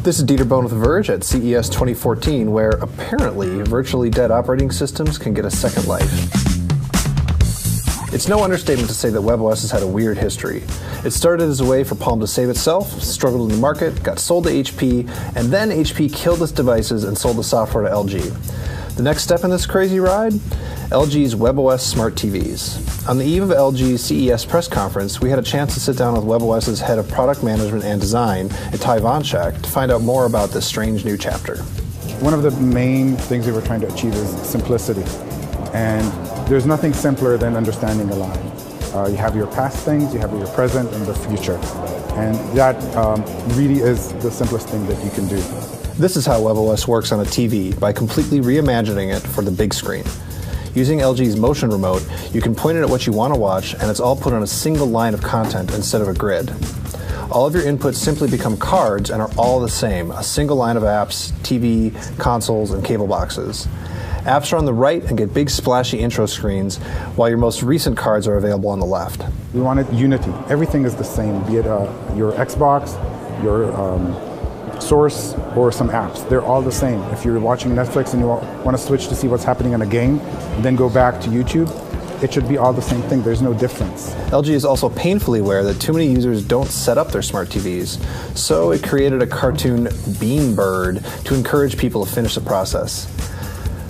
This is Dieter Bohn with The Verge at CES 2014, where apparently virtually dead operating systems can get a second life. It's no understatement to say that webOS has had a weird history. It started as a way for Palm to save itself, struggled in the market, got sold to HP, and then HP killed its devices and sold the software to LG. The next step in this crazy ride? LG's webOS smart TVs. On the eve of LG's CES press conference, we had a chance to sit down with webOS's head of product management and design, Itai Vanchak, to find out more about this strange new chapter. One of the main things we were trying to achieve is simplicity. And there's nothing simpler than understanding a line. You have your past things, you have your present, and the future. And that really is the simplest thing that you can do. This is how webOS works on a TV, by completely reimagining it for the big screen. Using LG's motion remote, you can point it at what you want to watch, and it's all put on a single line of content instead of a grid. All of your inputs simply become cards and are all the same, a single line of apps, TV, consoles, and cable boxes. Apps are on the right and get big splashy intro screens, while your most recent cards are available on the left. We wanted unity. Everything is the same, be it your Xbox, your Source, or some apps. They're all the same. If you're watching Netflix and you want to switch to see what's happening in a game, and then go back to YouTube, it should be all the same thing. There's no difference. LG is also painfully aware that too many users don't set up their smart TVs, so it created a cartoon bean bird to encourage people to finish the process.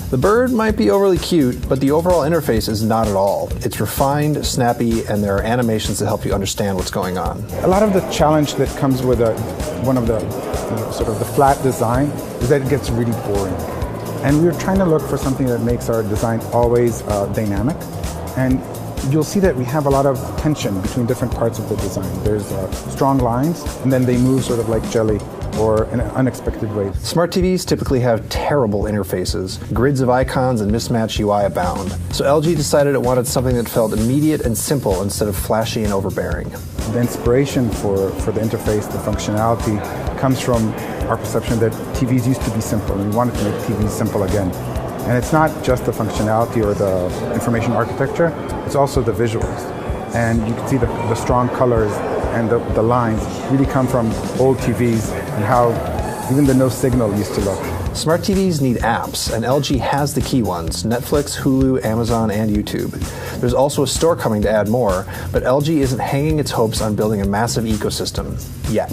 The bird might be overly cute, but the overall interface is not at all. It's refined, snappy, and there are animations that help you understand what's going on. A lot of the challenge that comes with one of the sort of the flat design is that it gets really boring. And we're trying to look for something that makes our design always dynamic. And you'll see that we have a lot of tension between different parts of the design. There's strong lines, and then they move sort of like jelly, or in unexpected ways. Smart TVs typically have terrible interfaces. Grids of icons and mismatched UI abound. So LG decided it wanted something that felt immediate and simple instead of flashy and overbearing. The inspiration for the interface, the functionality, comes from our perception that TVs used to be simple, and we wanted to make TVs simple again. And it's not just the functionality or the information architecture, it's also the visuals. And you can see the strong colors and the lines really come from old TVs and how even the no signal used to look. Smart TVs need apps, and LG has the key ones: Netflix, Hulu, Amazon, and YouTube. There's also a store coming to add more, but LG isn't hanging its hopes on building a massive ecosystem yet.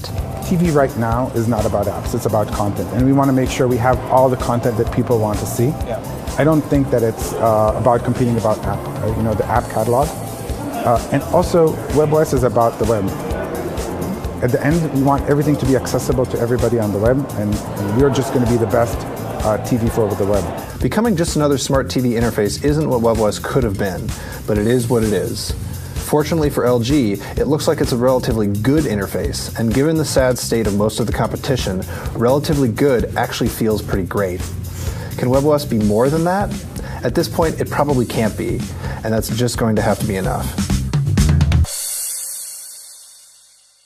TV right now is not about apps, it's about content, and we want to make sure we have all the content that people want to see. Yeah. I don't think that it's about competing about the app catalog. And also, webOS is about the web. At the end, we want everything to be accessible to everybody on the web, and we're just going to be the best TV for the web. Becoming just another smart TV interface isn't what webOS could have been, but it is what it is. Fortunately for LG, it looks like it's a relatively good interface, and given the sad state of most of the competition, relatively good actually feels pretty great. Can webOS be more than that? At this point, it probably can't be, and that's just going to have to be enough.